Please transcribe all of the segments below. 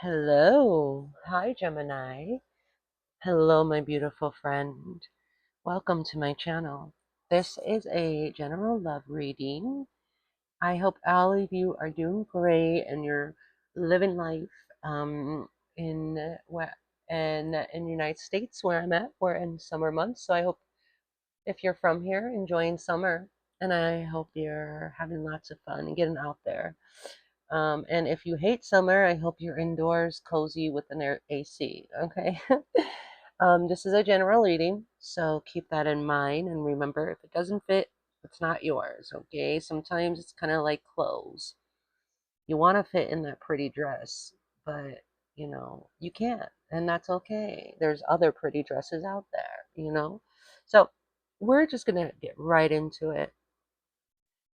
Hello. Hi, Gemini. Hello, my beautiful friend. Welcome to my channel. This is a general love reading. I hope all of you are doing great and you're living life in in the United States where I'm at. We're in summer months, so I hope if you're from here, enjoying summer, and I hope you're having lots of fun and getting out there. And if you hate summer, I hope you're indoors, cozy with an AC. Okay. This is a general reading, so keep that in mind. And remember, if it doesn't fit, it's not yours. Okay. Sometimes it's kind of like clothes. You want to fit in that pretty dress, but you can't, and that's okay. There's other pretty dresses out there. So we're just gonna get right into it.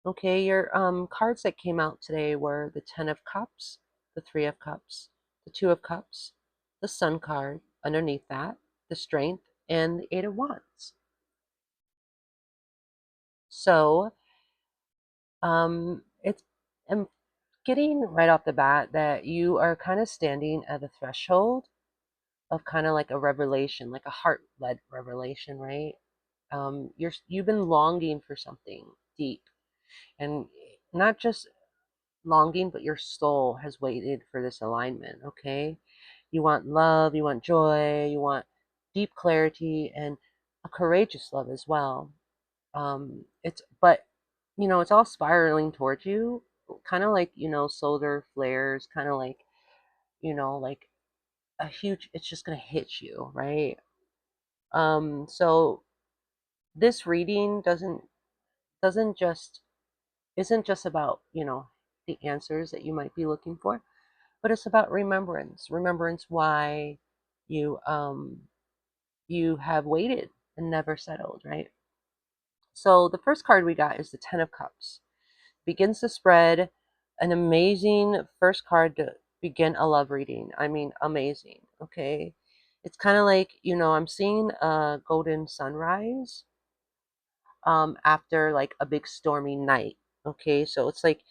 Okay, your cards that came out today were the Ten of Cups, the Three of Cups, the Two of Cups, the Sun card underneath that, the Strength, and the Eight of Wands. So, it's I'm getting right off the bat that you are kind of standing at the threshold of kind of like a revelation, like a heart-led revelation, right? You've been longing for something deep, and not just longing, but your soul has waited for this alignment, okay? You want love, you want joy, you want deep clarity and a courageous love as well. It's all spiraling towards you, kind of like, solar flares, kind of like a huge, it's just going to hit you, right? So this reading doesn't just isn't just about, the answers that you might be looking for, but it's about remembrance why you have waited and never settled, right? So the first card we got is the Ten of Cups. Begins to spread. An amazing first card to begin a love reading. I mean, amazing. Okay. It's kind of like, I'm seeing a golden sunrise after like a big stormy night. Okay, so it's like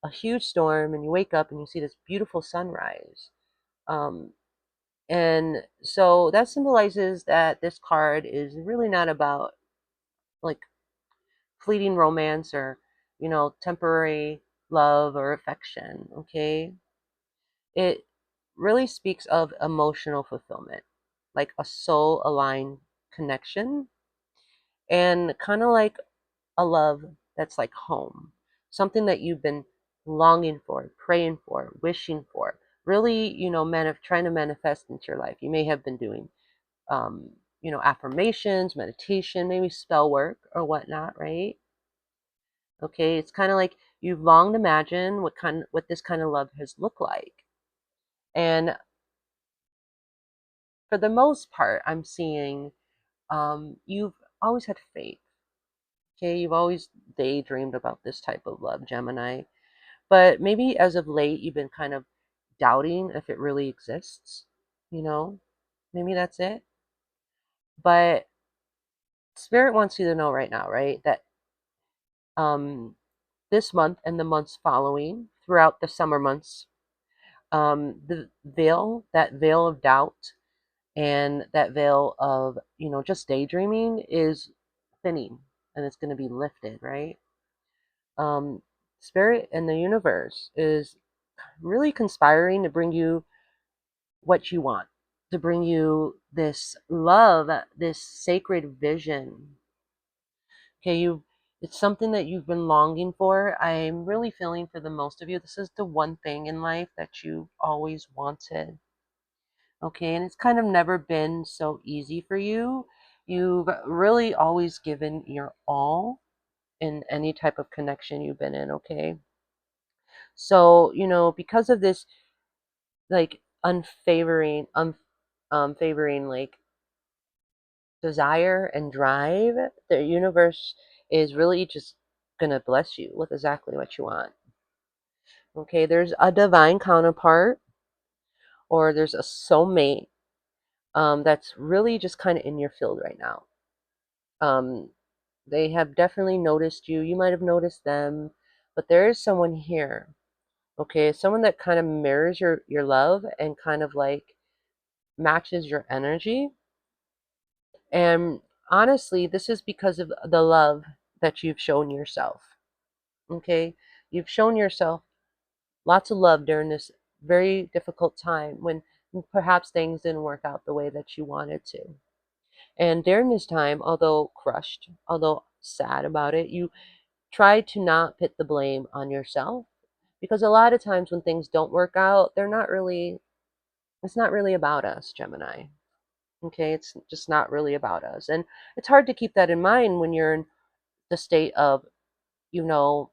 a huge storm and you wake up and you see this beautiful sunrise. um, And so that symbolizes that this card is really not about like fleeting romance or, temporary love or affection. Okay. It really speaks of emotional fulfillment, like a soul aligned connection, and kind of like a love that's like home, something that you've been longing for, praying for, wishing for, really, trying to manifest into your life. You may have been doing um, affirmations, meditation, maybe spell work or whatnot, right? Okay, it's kind of like you've long imagined what this kind of love has looked like. And for the most part, I'm seeing you've always had faith. Okay, you've always daydreamed about this type of love, Gemini. But maybe as of late, you've been kind of doubting if it really exists. You know, maybe that's it. But Spirit wants you to know right now, right, that um, this month and the months following, throughout the summer months, that veil of doubt and that veil of, just daydreaming is thinning, and it's going to be lifted, right? Um, Spirit and the universe is really conspiring to bring you what you want, to bring you this love, this sacred vision. Okay, it's something that you've been longing for. I'm really feeling for the most of you, this is the one thing in life that you always wanted. Okay, and it's kind of never been so easy for you. You've really always given your all in any type of connection you've been in, okay? So, because of this like favoring like desire and drive, the universe is really just gonna bless you with exactly what you want. Okay, there's a divine counterpart or there's a soulmate that's really just kind of in your field right now. Um, they have definitely noticed you. You might have noticed them, but there is someone here Okay, someone that kind of mirrors your love and kind of like matches your energy. And honestly, this is because of the love that you've shown yourself. Okay, you've shown yourself lots of love during this very difficult time when perhaps things didn't work out the way that you wanted to. And during this time, although crushed, although sad about it, you try to not put the blame on yourself, because a lot of times when things don't work out, it's not really about us, Gemini. Okay, it's just not really about us. And it's hard to keep that in mind when you're in the state of, you know,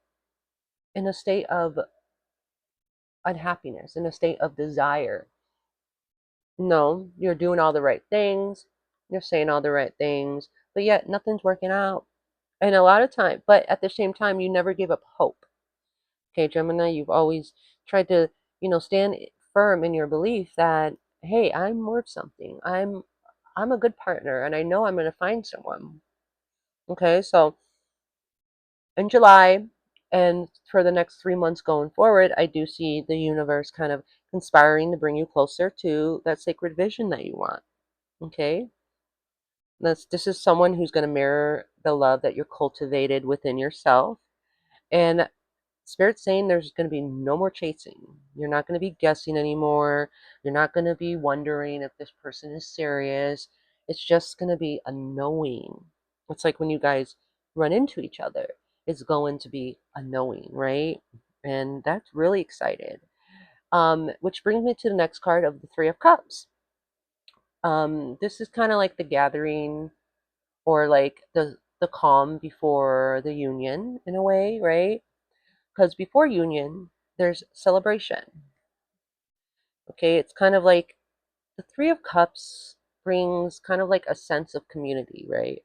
in a state of unhappiness, in a state of desire. No, you're doing all the right things, you're saying all the right things, but yet nothing's working out. And a lot of time, but at the same time, you never give up hope. Okay, Gemini, you've always tried to, stand firm in your belief that, hey, I'm worth something. I'm a good partner and I know I'm going to find someone. Okay, so in July and for the next 3 months going forward, I do see the universe kind of conspiring to bring you closer to that sacred vision that you want. Okay, this is someone who's going to mirror the love that you're cultivated within yourself. And Spirit's saying there's going to be no more chasing. You're not going to be guessing anymore. You're not going to be wondering if this person is serious. It's just going to be a knowing. It's like when you guys run into each other, it's going to be a knowing, right? And that's really excited. Which brings me to the next card of the Three of Cups. This is kind of like the gathering or like the calm before the union in a way, right? Because before union, there's celebration. Okay, it's kind of like the Three of Cups brings kind of like a sense of community, right?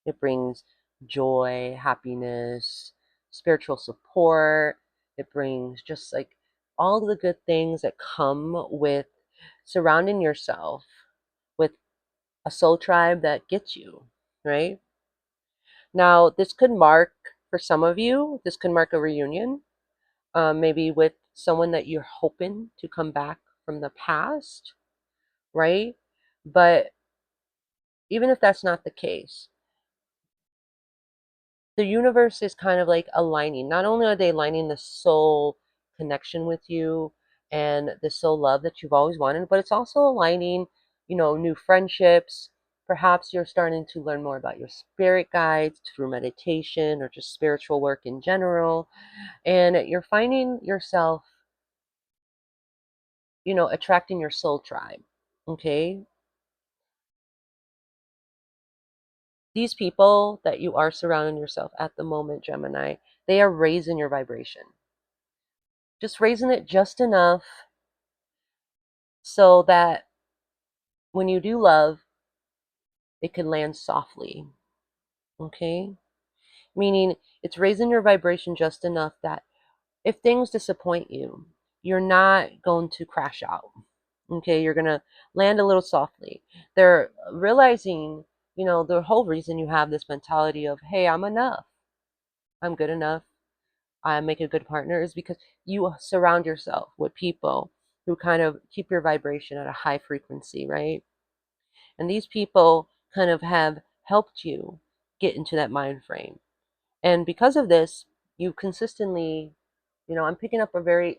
It brings joy, happiness, spiritual support. It brings just like all the good things that come with surrounding yourself with a soul tribe that gets you, right? Now, this could mark, for some of you, this could mark a reunion, maybe with someone that you're hoping to come back from the past, right? But even if that's not the case, the universe is kind of like aligning. Not only are they aligning the soul connection with you and the soul love that you've always wanted, but it's also aligning, new friendships. Perhaps you're starting to learn more about your spirit guides through meditation or just spiritual work in general. And you're finding yourself, attracting your soul tribe. Okay. These people that you are surrounding yourself at the moment, Gemini, they are raising your vibration. Just raising it just enough so that when you do love, it can land softly. Okay? Meaning it's raising your vibration just enough that if things disappoint you, you're not going to crash out. Okay? You're going to land a little softly. They're realizing, the whole reason you have this mentality of, hey, I'm enough. I'm good enough. I make a good partner is because you surround yourself with people who kind of keep your vibration at a high frequency, right? And these people kind of have helped you get into that mind frame. And because of this, you consistently, I'm picking up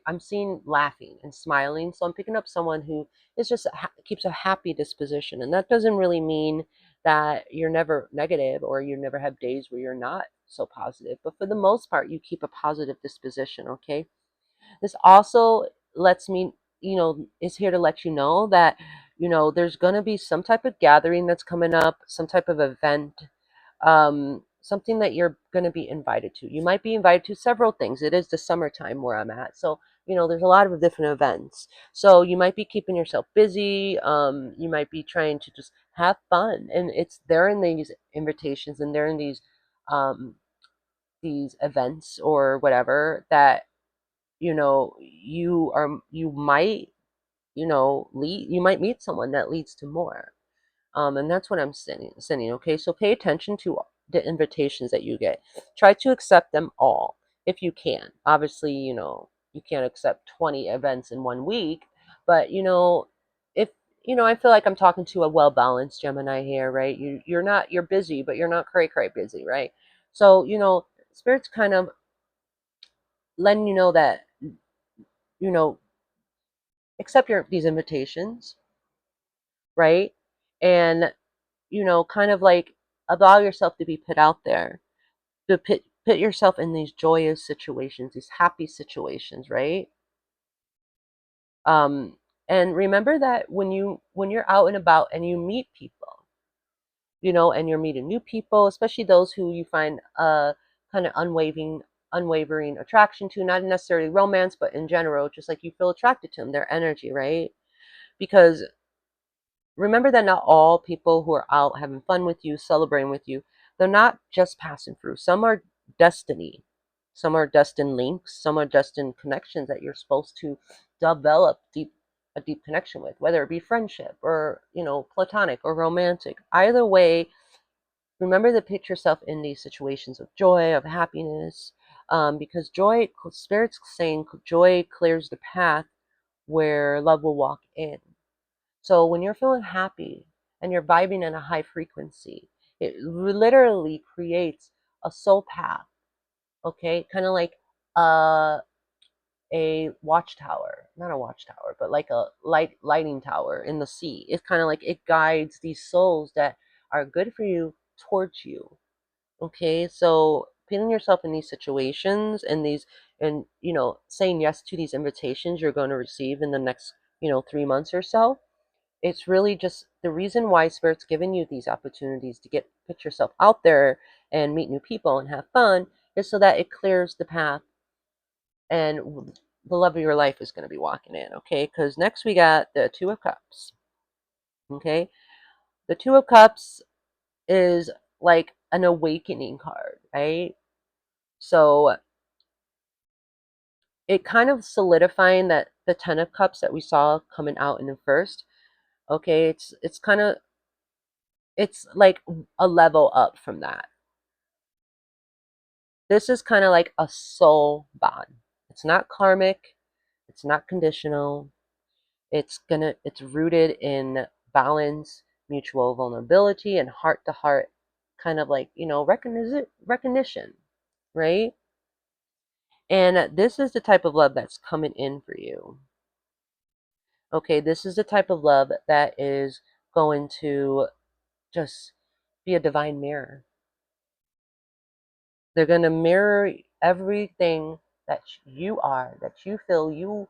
I'm seeing laughing and smiling. So I'm picking up someone who is just keeps a happy disposition. And that doesn't really mean that you're never negative or you never have days where you're not so positive. But for the most part, you keep a positive disposition, okay? This also lets me, is here to let you know that, there's going to be some type of gathering that's coming up, some type of event, something that you're going to be invited to. You might be invited to several things. It is the summertime where I'm at. So, there's a lot of different events. So you might be keeping yourself busy. You might be trying to just have fun. And it's there in these invitations and there in these events or whatever that you might lead you might meet someone that leads to more, and that's what I'm sending. Okay, so pay attention to the invitations that you get. Try to accept them all if you can. Obviously, you can't accept 20 events in 1 week. But if I feel like I'm talking to a well-balanced Gemini here, right? You're busy, but you're not cray cray busy, right? So spirit's kind of letting you know that you know accept these invitations, right? And kind of like allow yourself to be put out there, to put yourself in these joyous situations, these happy situations, right? um and remember that when you're out and about and you meet people, and you're meeting new people, especially those who you find kind of unwavering attraction to, not necessarily romance, but in general, just like you feel attracted to them, their energy, right? Because remember that not all people who are out having fun with you, celebrating with you, they're not just passing through. Some are destiny. Some are destined links. Some are destined connections that you're supposed to develop a deep connection with, whether it be friendship or, platonic or romantic. Either way, remember to put yourself in these situations of joy, of happiness, because joy, Spirit's saying joy clears the path where love will walk in. So when you're feeling happy and you're vibing in a high frequency, it literally creates a soul path, okay? Kind of like uh, a watchtower, not a watchtower, but like a lighting tower in the sea. It's kind of like it guides these souls that are good for you towards you. Okay, so putting yourself in these situations and saying yes to these invitations you're going to receive in the next 3 months or so, it's really just the reason why Spirit's giving you these opportunities to put yourself out there and meet new people and have fun, is so that it clears the path, and the love of your life is going to be walking in. Okay, because next we got the Two of Cups. Okay, the Two of Cups is like an awakening card, right? So it kind of solidifying that the Ten of Cups that we saw coming out in the first. Okay, it's like a level up from that. This is kind of like a soul bond. It's not karmic, it's not conditional. It's rooted in balance, mutual vulnerability, and heart to heart kind of like, recognition, right? And this is the type of love that's coming in for you. Okay, this is the type of love that is going to just be a divine mirror. They're going to mirror everything that you are, that you feel you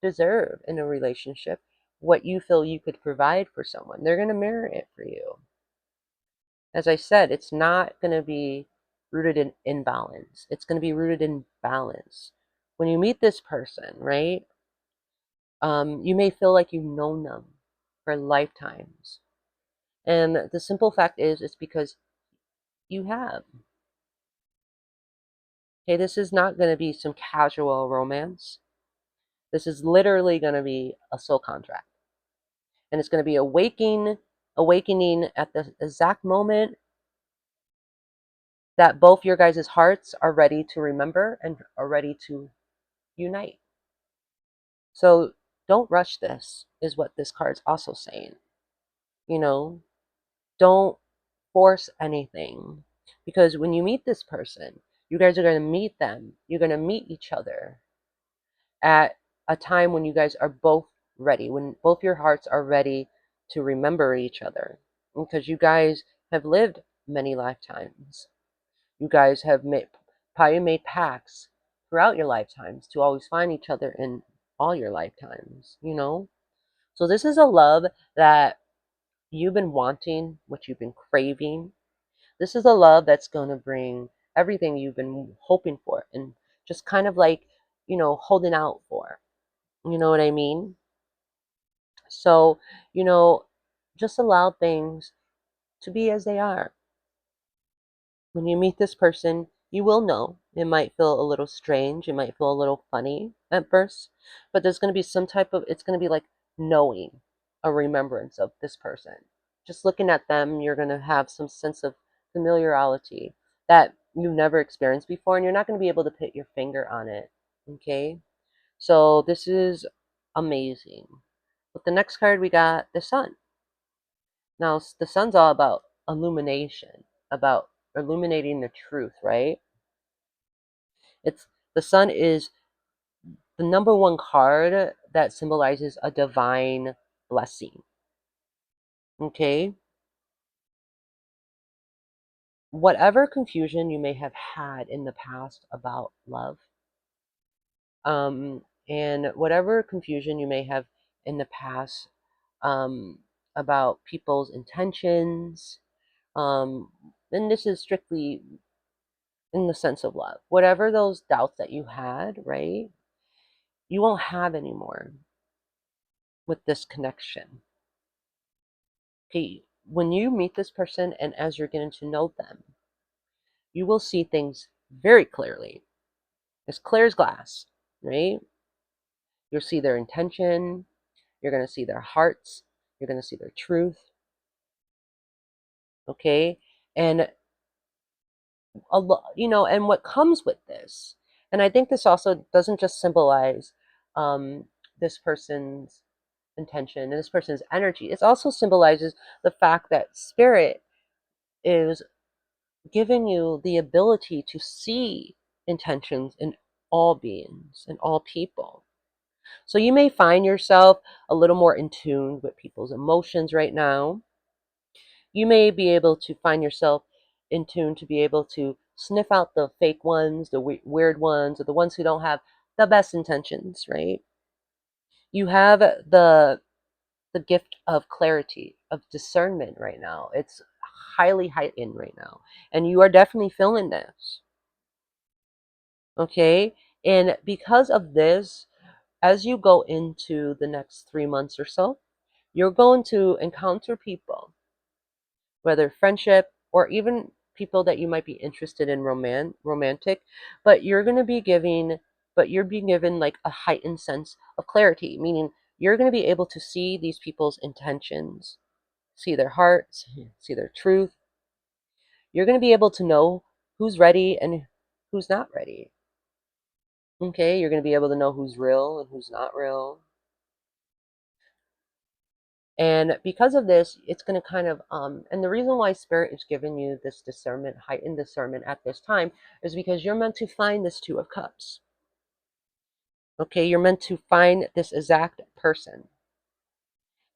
deserve in a relationship, what you feel you could provide for someone. They're going to mirror it for you. As I said, it's not going to be rooted in imbalance. It's going to be rooted in balance. When you meet this person, right, you may feel like you've known them for lifetimes. And the simple fact is, it's because you have. Okay, this is not going to be some casual romance. This is literally going to be a soul contract. And it's going to be awakening at the exact moment that both your guys' hearts are ready to remember and are ready to unite. So don't rush this, is what this card's also saying. You know, don't force anything. Because when you meet this person, you guys are going to meet them. You're going to meet each other at a time when you guys are both ready, when both your hearts are ready to remember each other. Because you guys have lived many lifetimes. You guys have probably made pacts throughout your lifetimes to always find each other in all your lifetimes. So this is a love that you've been wanting, what you've been craving. This is a love that's going to bring everything you've been hoping for and just kind of like, holding out for. You know what I mean? So, you know, just allow things to be as they are. When you meet this person, you will know. It might feel a little strange. It might feel a little funny at first, but there's going to be it's going to be like knowing a remembrance of this person. Just looking at them, you're going to have some sense of familiarity that you've never experienced before, and you're not going to be able to put your finger on it. Okay? So this is amazing. With the next card, we got the sun. Now, the sun's all about illumination, about illuminating the truth, right? It's the sun is the number one card that symbolizes a divine blessing. Okay? Whatever confusion you may have had in the past about love, and whatever confusion you may have in the past um, about people's intentions, um, and this is strictly in the sense of love. Whatever those doubts that you had, right, you won't have anymore with this connection. Okay, when you meet this person and as you're getting to know them, you will see things very clearly, as clear as glass, right? You'll see their intention, you're going to see their hearts, you're going to see their truth, okay? And and what comes with this, and I think this also doesn't just symbolize um, this person's intention and this person's energy. It also symbolizes the fact that spirit is giving you the ability to see intentions in all beings and all people. So you may find yourself a little more in tune with people's emotions right now. You may be able to find yourself in tune to be able to sniff out the fake ones, the weird ones, or the ones who don't have the best intentions, right? You have the gift of clarity, of discernment right now. It's highly heightened right now. And you are definitely feeling this. Okay? And because of this, as you go into the next 3 months or so, you're going to encounter people, whether friendship or even people that you might be interested in romantic, but you're being given like a heightened sense of clarity, meaning you're going to be able to see these people's intentions, see their hearts, see their truth. You're going to be able to know who's ready and who's not ready. Okay, you're going to be able to know who's real and who's not real. And because of this, it's going to kind of, and the reason why Spirit is giving you this discernment, heightened discernment at this time, is because you're meant to find this Two of Cups. Okay, you're meant to find this exact person.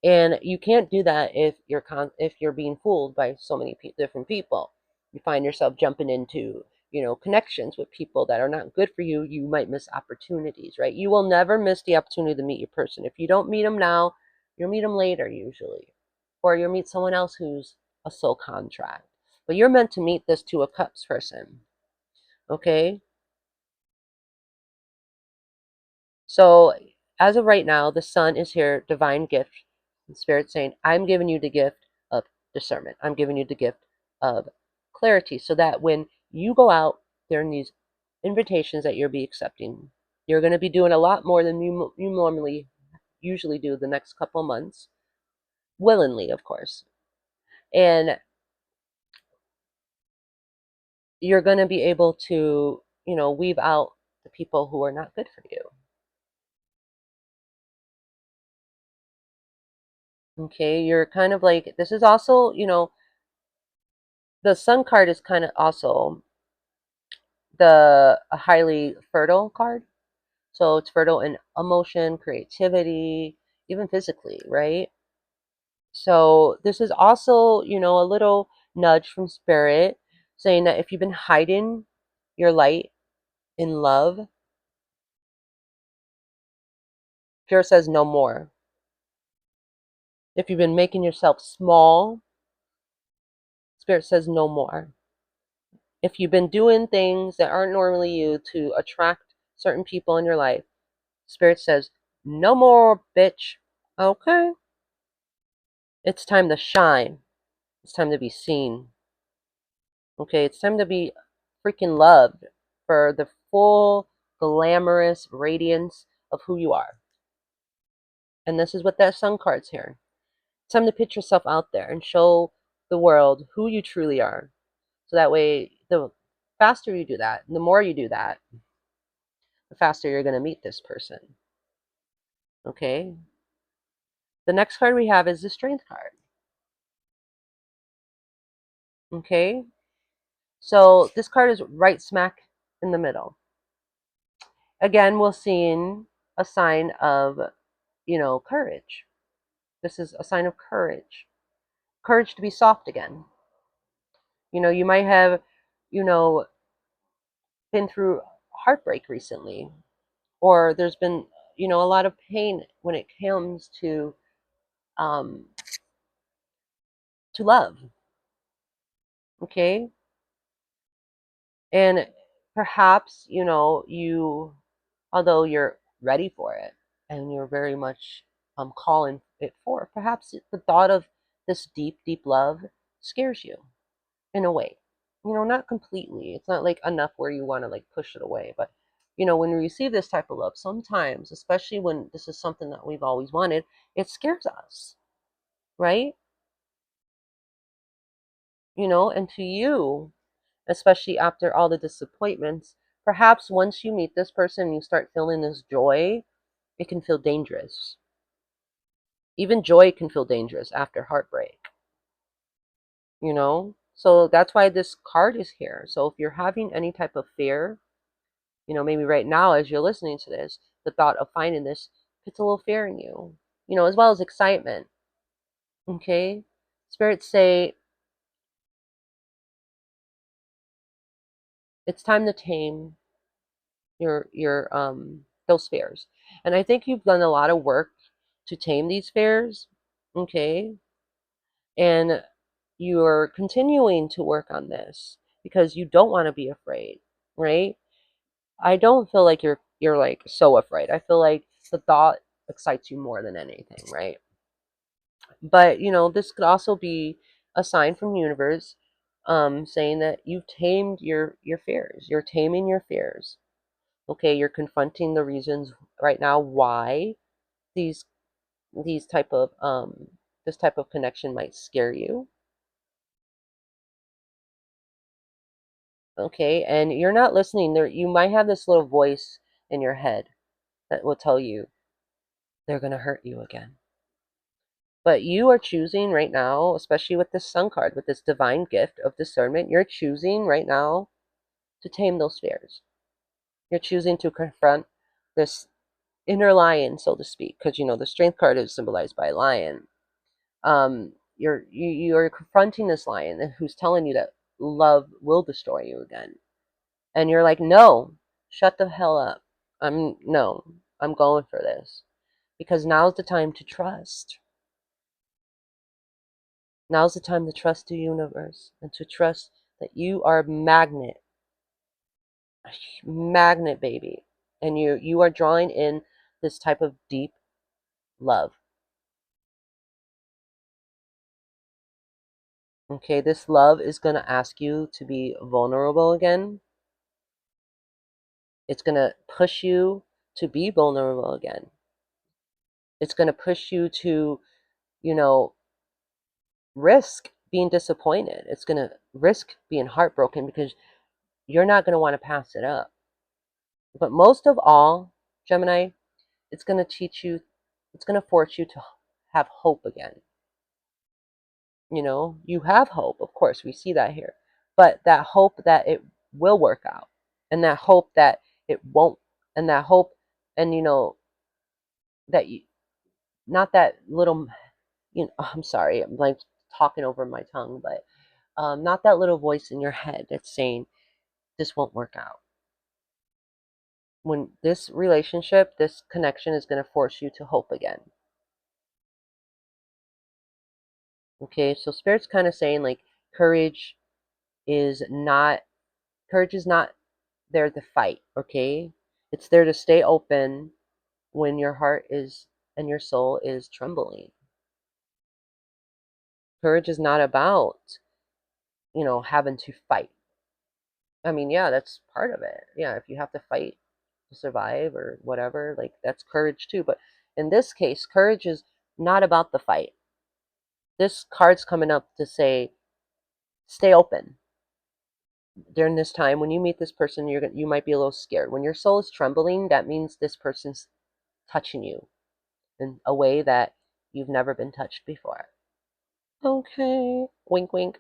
And you can't do that if you're being fooled by so many different people. You find yourself jumping into connections with people that are not good for you. You might miss opportunities, right? You will never miss the opportunity to meet your person. If you don't meet them now, you'll meet them later usually, or you'll meet someone else who's a soul contract. But you're meant to meet this Two of Cups person. Okay, so as of right now, the sun is here, divine gift. And Spirit saying, I'm giving you the gift of discernment. I'm giving you the gift of clarity so that when you go out there in these invitations that you'll be accepting, you're going to be doing a lot more than you normally usually do the next couple months, willingly, of course. And you're going to be able to, weave out the people who are not good for you. Okay, you're kind of like, this is also, the sun card is kind of also the a highly fertile card. So it's fertile in emotion, creativity, even physically, right? So this is also, a little nudge from spirit saying that if you've been hiding your light in love, Spirit says no more. If you've been making yourself small, Spirit says no more. If you've been doing things that aren't normally you to attract certain people in your life, Spirit says, no more, bitch. Okay. It's time to shine. It's time to be seen. Okay. It's time to be freaking loved for the full glamorous radiance of who you are. And this is what that sun card's here. It's time to put yourself out there and show the world who you truly are. So that way, the faster you do that, the more you do that, the faster you're going to meet this person. Okay? The next card we have is the Strength card. Okay? So this card is right smack in the middle. Again, we're seeing a sign of, courage. This is a sign of courage. Courage to be soft again. You might have, you know, been through heartbreak recently, or there's been, a lot of pain when it comes um, to love. Okay, and perhaps although you're ready for it and you're very much calling it for, perhaps the thought of this deep, deep love scares you in a way. Not completely. It's not like enough where you want to like push it away, but when we receive this type of love, sometimes, especially when this is something that we've always wanted, it scares us, right? And to you, especially after all the disappointments, perhaps once you meet this person and you start feeling this joy, it can feel dangerous. Even joy can feel dangerous after heartbreak. So that's why this card is here. So if you're having any type of fear, maybe right now as you're listening to this, the thought of finding this puts a little fear in you, as well as excitement. Okay? Spirits say it's time to tame your those fears. And I think you've done a lot of work to tame these fears. Okay? And you're continuing to work on this because you don't want to be afraid, right? I don't feel like you're like so afraid. I feel like the thought excites you more than anything, right? But this could also be a sign from the universe, saying that you've tamed your fears. You're taming your fears. Okay, you're confronting the reasons right now why these these type of this type of connection might scare you. Okay, and you're not listening. There, you might have this little voice in your head that will tell you they're gonna hurt you again. But you are choosing right now, especially with this sun card, with this divine gift of discernment, you're choosing right now to tame those fears. You're choosing to confront this inner lion, so to speak, because the strength card is symbolized by a lion. You're confronting this lion who's telling you that love will destroy you again, and you're like, no, shut the hell up. I'm going for this because now's the time to trust. Now's the time to trust the universe and to trust that you are a magnet baby, and you are drawing in this type of deep love. Okay, this love is going to ask you to be vulnerable again. It's going to push you to be vulnerable again. It's going to push you to, you know, risk being disappointed. It's going to risk being heartbroken because you're not going to want to pass it up. But most of all, Gemini, it's going to teach you, it's going to force you to have hope again. You have hope, of course, we see that here. But that hope that it will work out, and that hope that it won't, and that hope, and that you, not that little, I'm sorry, I'm like talking over my tongue, but not that little voice in your head that's saying this won't work out. When this relationship, this connection is going to force you to hope again. Okay, so Spirit's kind of saying like is not, courage is not there to fight, okay? It's there to stay open when your heart is and your soul is trembling. Courage is not about, having to fight. I mean, yeah, that's part of it. Yeah, if you have to fight to survive or whatever, like that's courage too. But in this case, courage is not about the fight. This card's coming up to say, stay open. during this time, when you meet this person, you might be a little scared. When your soul is trembling, that means this person's touching you in a way that you've never been touched before. Okay, wink, wink.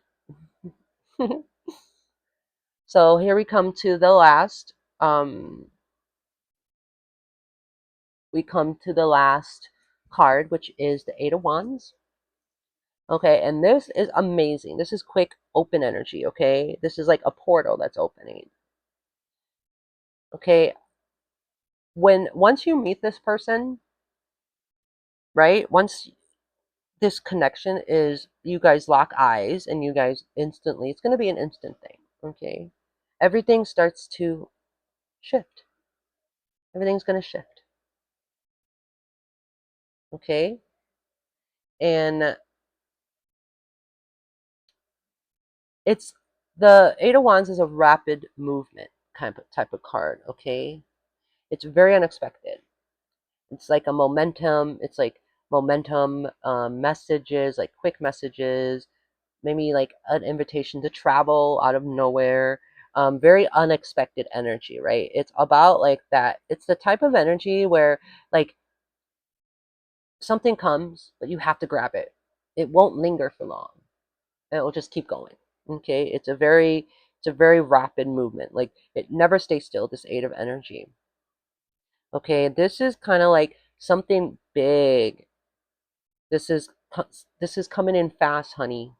So here we come to the last. We come to the last card, which is the Eight of Wands. Okay, and this is amazing. This is quick, open energy. Okay, this is like a portal that's opening. Okay, once you meet this person, right? Once this connection is, you guys lock eyes and you guys instantly, it's going to be an instant thing. Okay, everything starts to shift. Everything's going to shift. Okay, and it's the Eight of Wands is a rapid movement kind of type of card. Okay, it's very unexpected. It's like a momentum. It's like momentum messages, like quick messages, maybe like an invitation to travel out of nowhere. Very unexpected energy, right? It's about like that. It's the type of energy where like something comes, but you have to grab it. It won't linger for long. It will just keep going. Okay, it's a very rapid movement. Like it never stays still. This Eight of Energy. Okay, this is kind of like something big. This is this is coming in fast, honey.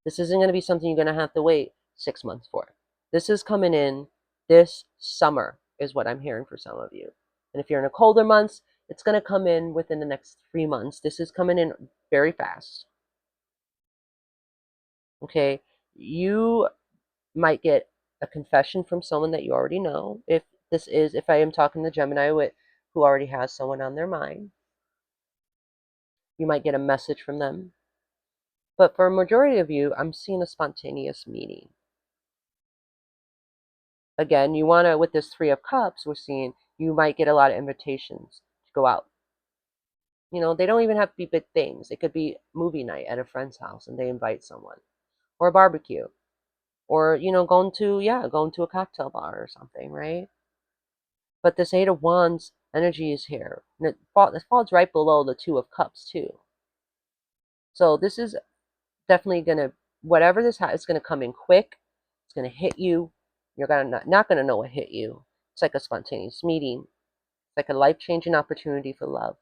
This isn't going to be something you're going to have to wait 6 months for. This is coming in this summer, is what I'm hearing for some of you. And if you're in a colder months, it's going to come in within the next 3 months. This is coming in very fast. Okay, you might get a confession from someone that you already know. If I am talking to Gemini who already has someone on their mind, you might get a message from them. But for a majority of you, I'm seeing a spontaneous meeting. Again, you want to, with this Three of Cups, we're seeing you might get a lot of invitations to go out. They don't even have to be big things. It could be movie night at a friend's house and they invite someone, or a barbecue, or going to a cocktail bar or something, right? But this Eight of Wands energy is here, and it falls right below the Two of Cups too. So this is definitely gonna, whatever it's gonna come in quick. It's gonna hit you. You're gonna not gonna know what hit you. It's like a spontaneous meeting. It's like a life-changing opportunity for love.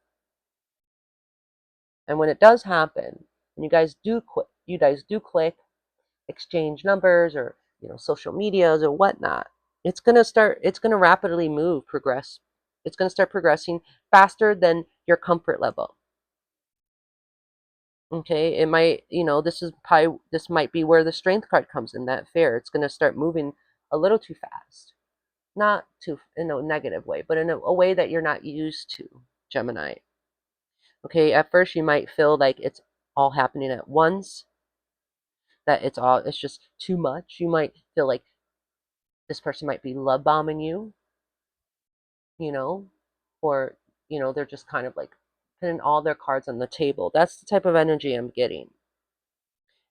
And when it does happen, and you guys do click, exchange numbers or social medias or whatnot, it's gonna rapidly progress. It's gonna start progressing faster than your comfort level. Okay, it might, this might be where the strength card comes in, that fear. It's gonna start moving a little too fast. Not too in a negative way, but in a way that you're not used to, Gemini. Okay, at first you might feel like it's all happening at once, that it's just too much. You might feel like this person might be love bombing you, you know, or they're just kind of like putting all their cards on the table. That's the type of energy I'm getting.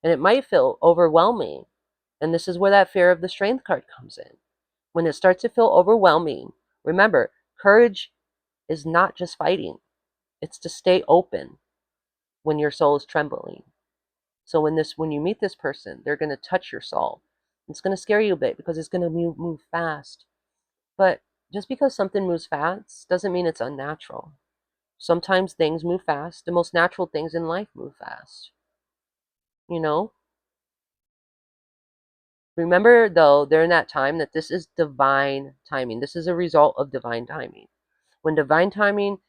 And it might feel overwhelming. And this is where that fear of the strength card comes in. When it starts to feel overwhelming, remember, courage is not just fighting. It's to stay open when your soul is trembling. So when you meet this person, they're going to touch your soul. It's going to scare you a bit because it's going to move fast. But just because something moves fast doesn't mean it's unnatural. Sometimes things move fast. The most natural things in life move fast. You know? Remember, though, during that time that this is divine timing. This is a result of divine timing. When divine timing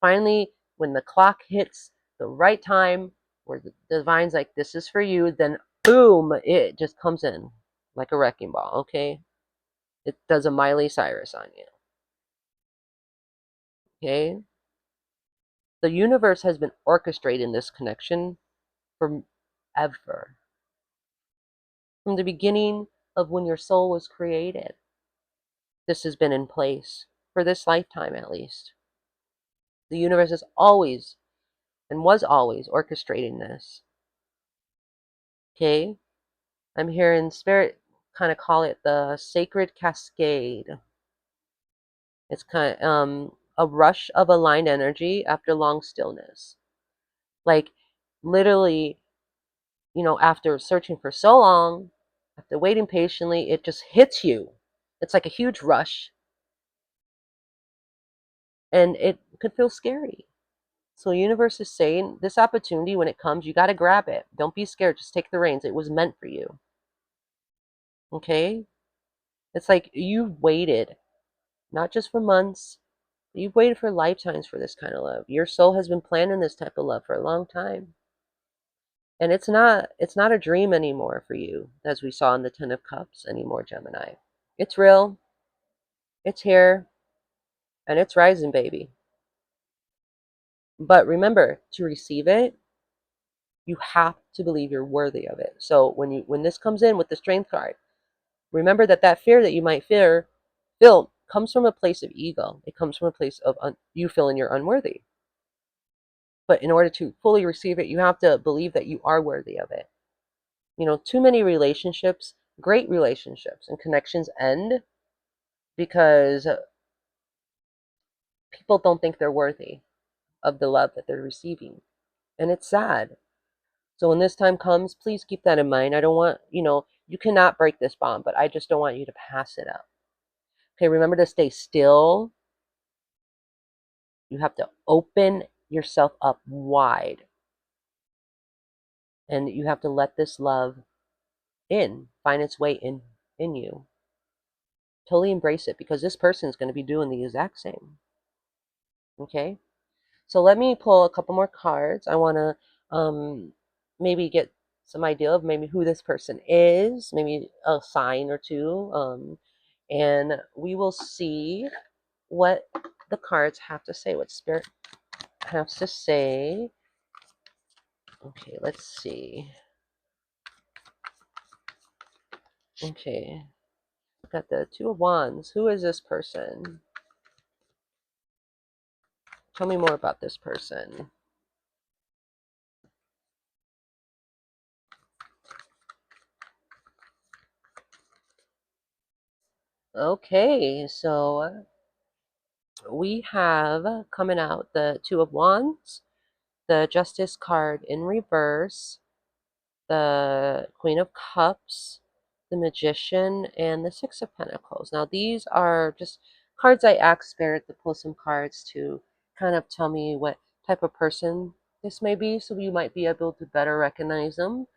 finally, when the clock hits the right time, where the divine's like, this is for you, then boom, it just comes in like a wrecking ball, okay? It does a Miley Cyrus on you, okay? The universe has been orchestrating this connection forever. From the beginning of when your soul was created, this has been in place for this lifetime at least. The universe is always and was always orchestrating this, okay? I'm hearing spirit kind of call it the sacred cascade. It's kind of a rush of aligned energy after long stillness. Like literally, after searching for so long, after waiting patiently, it just hits you. It's like a huge rush, and it could feel scary. So the universe is saying this opportunity, when it comes, you got to grab it. Don't be scared. Just take the reins. It was meant for you. Okay? It's like you've waited, not just for months, you've waited for lifetimes for this kind of love. Your soul has been planning this type of love for a long time. And it's not a dream anymore for you, as we saw in the 10 of Cups anymore, Gemini. It's real, it's here, and it's rising, baby. But remember, to receive it, you have to believe you're worthy of it. So when this comes in with the strength card, remember that fear that you might feel comes from a place of ego. It comes from a place of you feeling you're unworthy. But in order to fully receive it, you have to believe that you are worthy of it. Too many relationships, great relationships and connections end because people don't think they're worthy of the love that they're receiving. And it's sad. So when this time comes, please keep that in mind. I don't want, you cannot break this bond, but I just don't want you to pass it up. Okay, remember to stay still. You have to open yourself up wide. And you have to let this love find its way in you. Totally embrace it, because this person is going to be doing the exact same. Okay? So let me pull a couple more cards. I want to maybe get some idea of maybe who this person is, maybe a sign or two. And we will see what the cards have to say, what Spirit has to say. Okay, let's see. Okay, got the Two of Wands. Who is this person? Tell me more about this person. Okay, so we have coming out the Two of Wands, the Justice card in reverse, the Queen of Cups, the Magician, and the Six of Pentacles. Now, these are just cards I asked Spirit to pull some cards to kind of tell me what type of person this may be, so you might be able to better recognize them.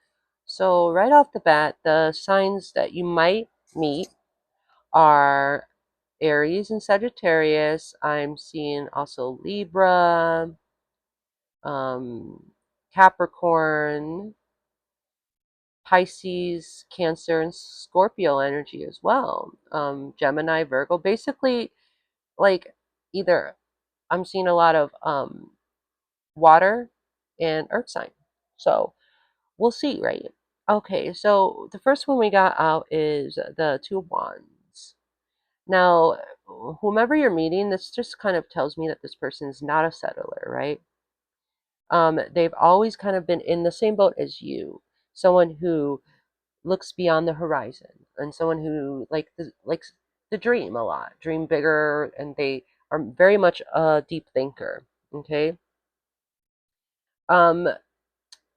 So, right off the bat, the signs that you might meet are Aries and Sagittarius. I'm seeing also Libra, Capricorn, Pisces, Cancer, and Scorpio energy as well. Gemini, Virgo. Basically, like either I'm seeing a lot of water and earth sign. So we'll see, right? Okay, so the first one we got out is the Two of Wands. Now, whomever you're meeting, this just kind of tells me that this person is not a settler, right? They've always kind of been in the same boat as you, someone who looks beyond the horizon, and someone who likes the dream a lot, dream bigger, and they are very much a deep thinker. Okay. Um,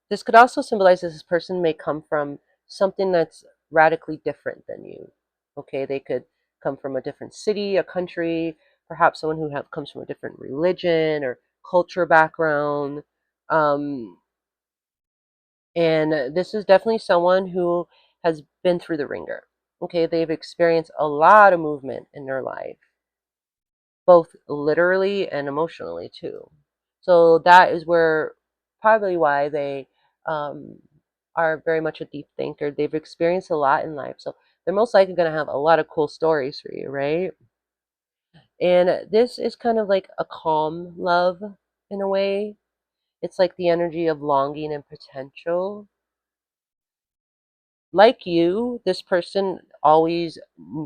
this could also symbolize that this person may come from something that's radically different than you. Okay, they could come from a different city, a country, perhaps someone who comes from a different religion or culture background. Um, And this is definitely someone who has been through the ringer. Okay, they've experienced a lot of movement in their life, both literally and emotionally too. So that is where probably why they um, are very much a deep thinker. They've experienced a lot in life. So they're most likely going to have a lot of cool stories for you, right? And this is kind of like a calm love in a way. It's like the energy of longing and potential. Like you, this person always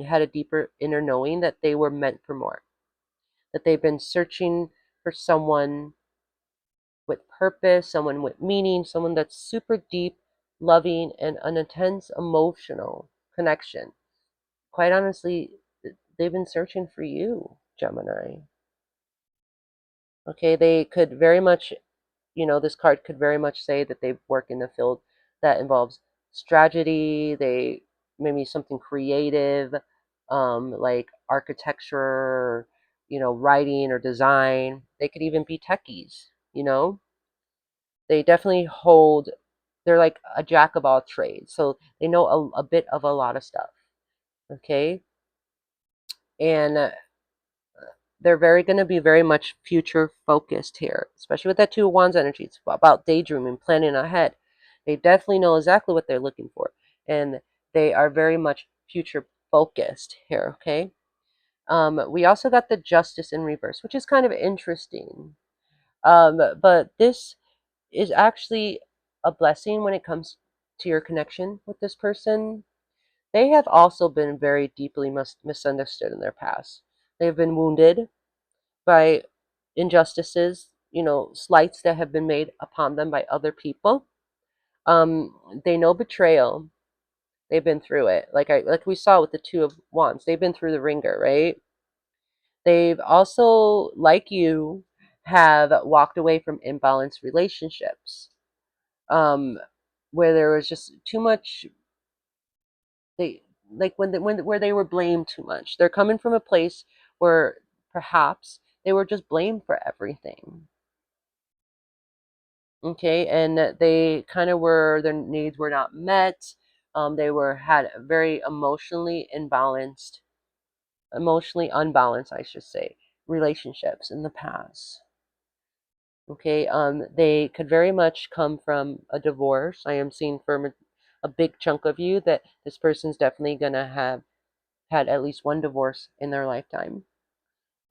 had a deeper inner knowing that they were meant for more, that they've been searching for someone with purpose, someone with meaning, someone that's super deep, loving, and an intense emotional connection. Quite honestly, they've been searching for you, Gemini. Okay, they could very much, this card could very much say that they work in the field that involves strategy, they maybe something creative, like architecture, writing or design. They could even be techies. They definitely hold, they're like a jack of all trades. So they know a bit of a lot of stuff. Okay. And they're very going to be very much future focused here, especially with that Two of Wands energy. It's about daydreaming, planning ahead. They definitely know exactly what they're looking for, and they are very much future focused here. Okay. We also got the Justice in reverse, which is kind of interesting. But this is actually a blessing when it comes to your connection with this person. They have also been very deeply misunderstood in their past. They've been wounded by injustices, slights that have been made upon them by other people. They know betrayal. They've been through it. Like we saw with the Two of Wands. They've been through the ringer, right? They've also, like you, have walked away from imbalanced relationships, um, where there was just too much. They like when where they were blamed too much. They're coming from a place where perhaps they were just blamed for everything. Okay, and they kind of were, their needs were not met. They were had very emotionally unbalanced, I should say, relationships in the past. Okay, they could very much come from a divorce. I am seeing from a big chunk of you that this person's definitely gonna have had at least one divorce in their lifetime.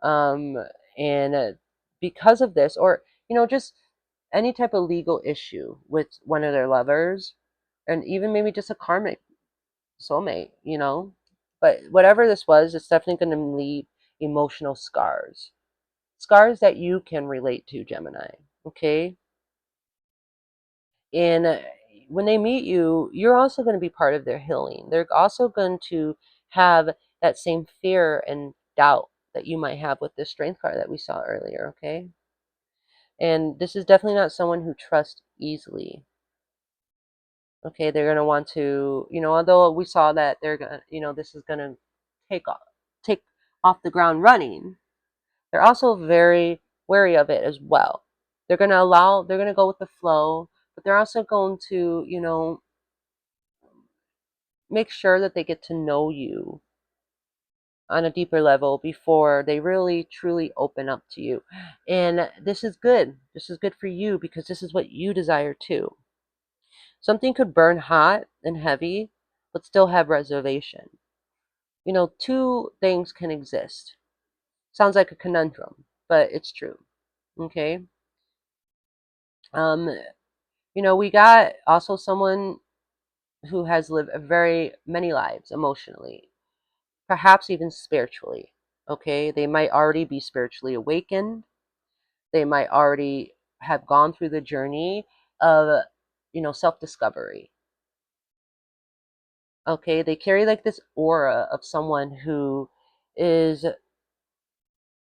Um, and because of this, or just any type of legal issue with one of their lovers, and even maybe just a karmic soulmate. But whatever this was, it's definitely going to leave emotional scars that you can relate to, Gemini. Okay. And when they meet you, you're also going to be part of their healing. They're also going to have that same fear and doubt that you might have with the strength card that we saw earlier. Okay. And this is definitely not someone who trusts easily. Okay, they're going to want to, although we saw that they're going to, this is going to take off take off the ground running. They're also very wary of it as well. They're going to go with the flow, but they're also going to, make sure that they get to know you on a deeper level before they really truly open up to you. And this is good. This is good for you because this is what you desire too. Something could burn hot and heavy, but still have reservation. Two things can exist. Sounds like a conundrum, but it's true. Okay. Um, we got also someone who has lived a very many lives emotionally, perhaps even spiritually. Okay. They might already be spiritually awakened. They might already have gone through the journey of, self-discovery. Okay. They carry like this aura of someone who is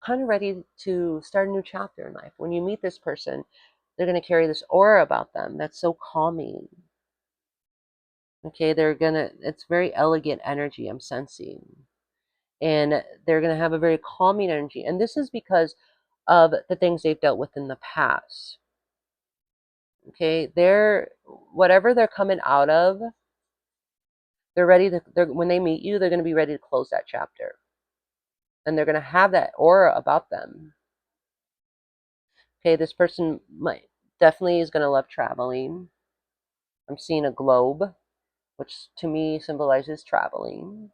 kind of ready to start a new chapter in life. When you meet this person, they're going to carry this aura about them that's so calming. Okay, it's very elegant energy I'm sensing. And they're going to have a very calming energy. And this is because of the things they've dealt with in the past. Okay, whatever they're coming out of, when they meet you, they're going to be ready to close that chapter. And they're going to have that aura about them. Okay, this person might definitely is going to love traveling. I'm seeing a globe, which to me symbolizes traveling.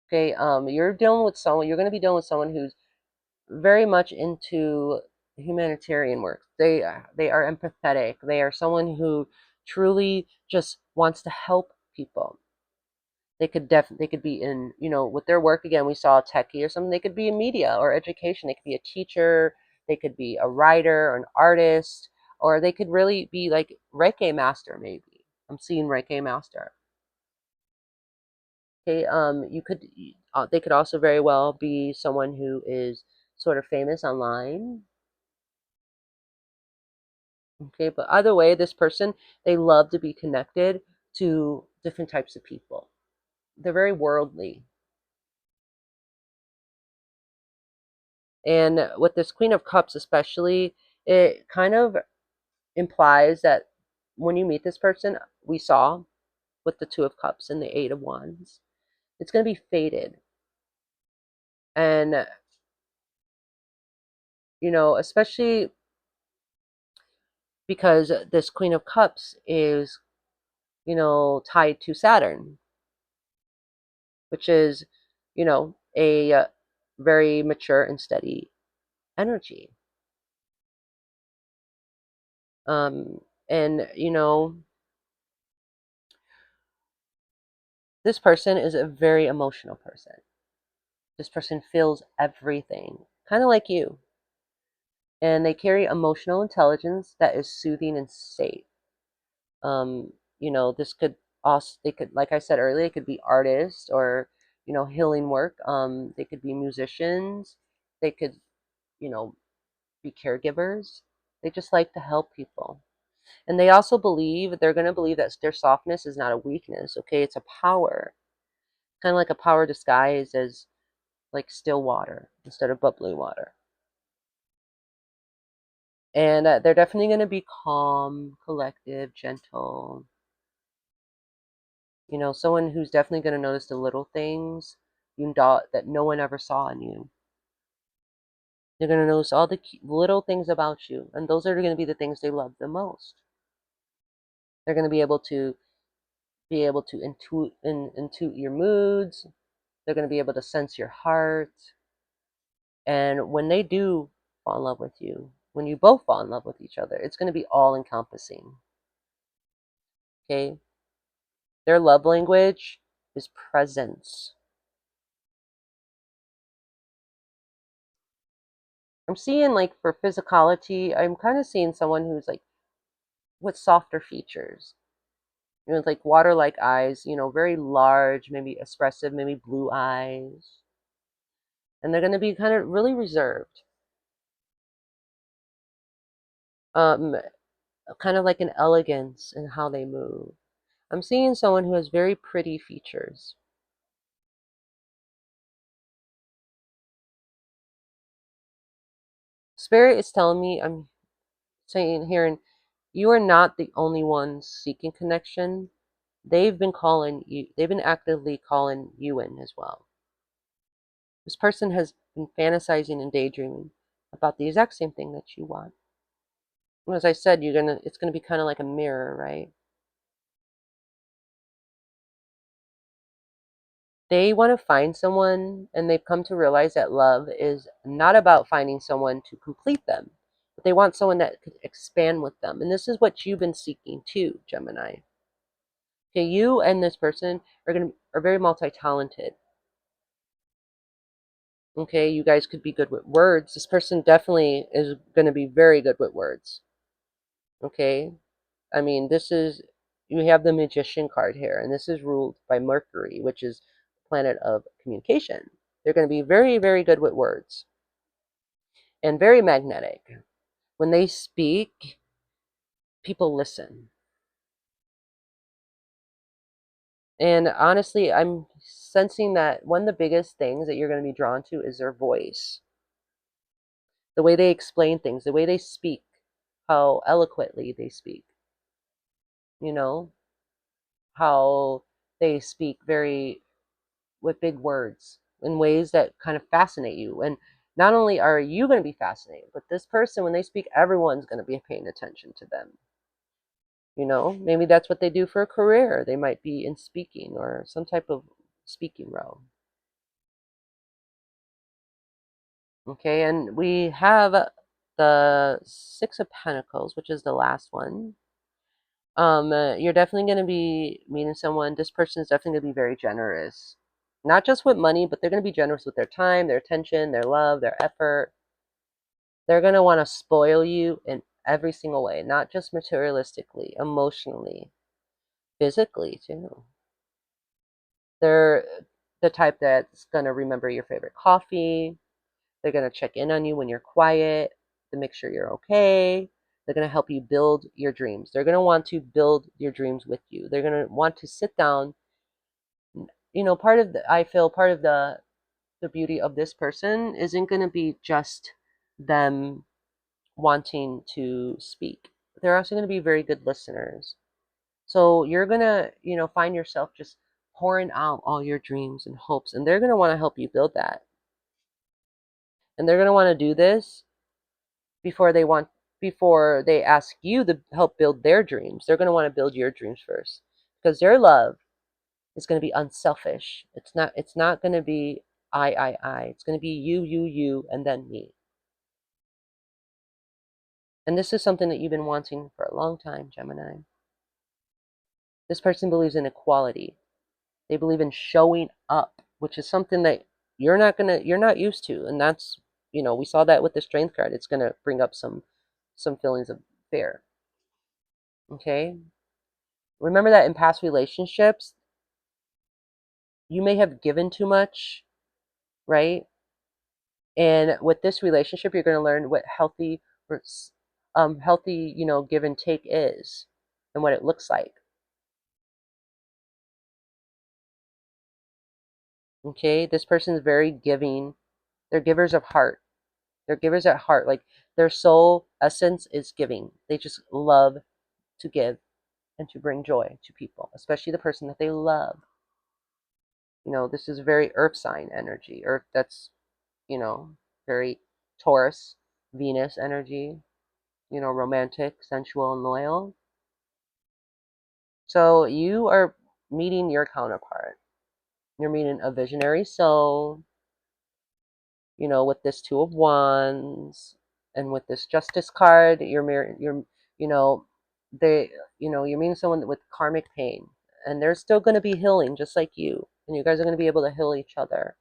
Okay, you're going to be dealing with someone who's very much into humanitarian work. They are empathetic. They are someone who truly just wants to help people. They could be in, with their work. Again, we saw a techie or something. They could be in media or education. They could be a teacher. They could be a writer or an artist, or they could really be like Reiki master. Maybe I'm seeing Reiki master. Okay, they could also very well be someone who is sort of famous online. Okay, but either way, this person, they love to be connected to different types of people. They're very worldly. And with this Queen of Cups, especially, it kind of implies that when you meet this person, we saw with the Two of Cups and the Eight of Wands, it's going to be fated. And, especially because this Queen of Cups is, tied to Saturn, which is, a very mature and steady energy. Um, and, this person is a very emotional person. This person feels everything, kind of like you. And they carry emotional intelligence that is soothing and safe. This could also, they could, like I said earlier, it could be artists or, healing work. They could be musicians. They could, you know, be caregivers. They just like to help people. And they also believe, they're going to believe that their softness is not a weakness, okay? It's a power. Kind of like a power disguised as like still water instead of bubbly water. And they're definitely going to be calm, collective, gentle. Someone who's definitely going to notice the little things that no one ever saw in you. They're going to notice all the little things about you, and those are going to be the things they love the most. They're going to be able to intuit your moods. They're going to be able to sense your heart. And when they do fall in love with you, when you both fall in love with each other, it's going to be all encompassing. Okay? Their love language is presence. I'm seeing like for physicality, I'm kind of seeing someone who's like with softer features. Like water-like eyes, very large, maybe expressive, maybe blue eyes. And they're going to be kind of really reserved. Um, Kind of like an elegance in how they move. I'm seeing someone who has very pretty features. Spirit is telling me, I'm saying here, and you are not the only one seeking connection. They've been actively calling you in as well. This person has been fantasizing and daydreaming about the exact same thing that you want. And as I said, it's gonna be kind of like a mirror, right? They want to find someone, and they've come to realize that love is not about finding someone to complete them, but they want someone that could expand with them. And this is what you've been seeking too, Gemini. Okay, you and this person are very multi-talented. Okay, you guys could be good with words. This person definitely is going to be very good with words. Okay, I mean, you have the Magician card here, and this is ruled by Mercury, which is the planet of communication. They're going to be very, very good with words and very magnetic. When they speak, people listen. And honestly, I'm sensing that one of the biggest things that you're going to be drawn to is their voice, the way they explain things, the way they speak, how eloquently they speak, you know, how they speak very with big words in ways that kind of fascinate you. And not only are you going to be fascinated, but this person, when they speak, everyone's going to be paying attention to them. Maybe that's what they do for a career. They might be in speaking or some type of speaking role. Okay, and we have the Six of Pentacles, which is the last one. You're definitely going to be meeting someone. This person is definitely going to be very generous, not just with money, but they're going to be generous with their time, their attention, their love, their effort. They're going to want to spoil you in every single way, not just materialistically, emotionally, physically too. They're the type that's going to remember your favorite coffee. They're going to check in on you when you're quiet to make sure you're okay. They're going to help you build your dreams. They're going to want to build your dreams with you. They're going to want to sit down. Part of I feel part of the beauty of this person isn't going to be just them wanting to speak. They're also going to be very good listeners. So you're going to, find yourself just pouring out all your dreams and hopes, and they're going to want to help you build that. And they're going to want to do this before they want before they ask you to help build their dreams. They're going to want to build your dreams first, because their love is going to be unselfish. It's not going to be I. It's going to be you, and then me. And this is something that you've been wanting for a long time, Gemini. This person believes in equality. They believe in showing up, which is something that you're not used to. And that's, we saw that with the strength card. It's gonna bring up some feelings of fear. Okay? Remember that in past relationships, you may have given too much, right? And with this relationship, you're gonna learn what healthy, give and take is and what it looks like. Okay, this person is very giving. They're givers of heart. They're givers at heart. Like their soul essence is giving. They just love to give and to bring joy to people, especially the person that they love. This is very earth sign energy. Earth, that's, very Taurus, Venus energy, romantic, sensual, and loyal. So you are meeting your counterpart. You're meeting a visionary soul, with this Two of Wands and with this Justice card, you know, they, you're meeting someone with karmic pain, and they're still going to be healing just like you, and you guys are going to be able to heal each other.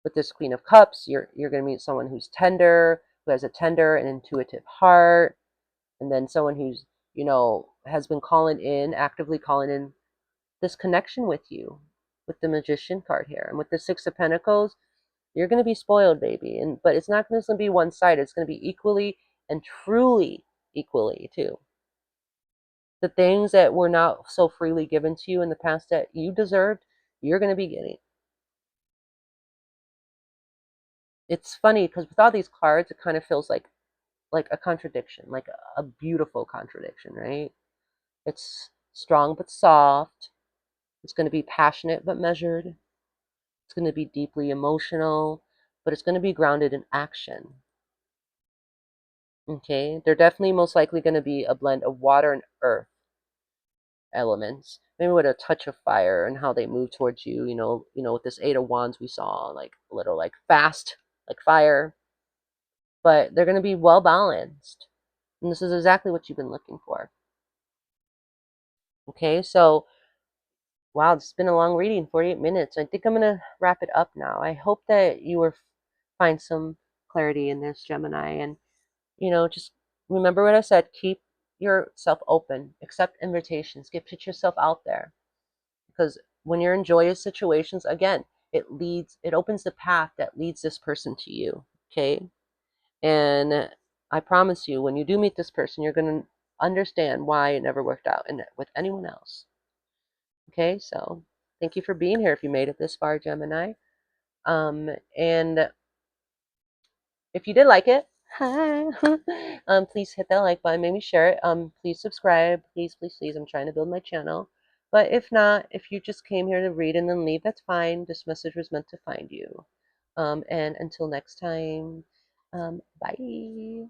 With this Queen of Cups, you're going to meet someone who's tender, who has a tender and intuitive heart, and then someone who's, has been actively calling in this connection with you, with the Magician card here, and with the Six of Pentacles. You're going to be spoiled, baby. But it's not going to be one-sided. It's going to be equally and truly equally, too. The things that were not so freely given to you in the past that you deserved, you're going to be getting. It's funny because with all these cards, it kind of feels like a contradiction, like a beautiful contradiction, right? It's strong but soft. It's going to be passionate but measured. It's going to be deeply emotional, but it's going to be grounded in action. Okay, they're definitely most likely going to be a blend of water and earth elements, maybe with a touch of fire, and how they move towards you. With this Eight of Wands, we saw like a little like fast, like fire, but they're going to be well balanced, and this is exactly what you've been looking for. Okay, so wow, it's been a long reading, 48 minutes. I think I'm going to wrap it up now. I hope that you find some clarity in this, Gemini, and just remember what I said. Keep yourself open, accept invitations, put yourself out there. Because when you're in joyous situations, again, it opens the path that leads this person to you. Okay. And I promise you, when you do meet this person, you're going to understand why it never worked out with anyone else. Okay. So thank you for being here if you made it this far, Gemini. And if you did like it, hi, please hit that like button, maybe share it. Please subscribe, please. I'm trying to build my channel. But if not, if you just came here to read and then leave, that's fine. This message was meant to find you. And until next time, bye.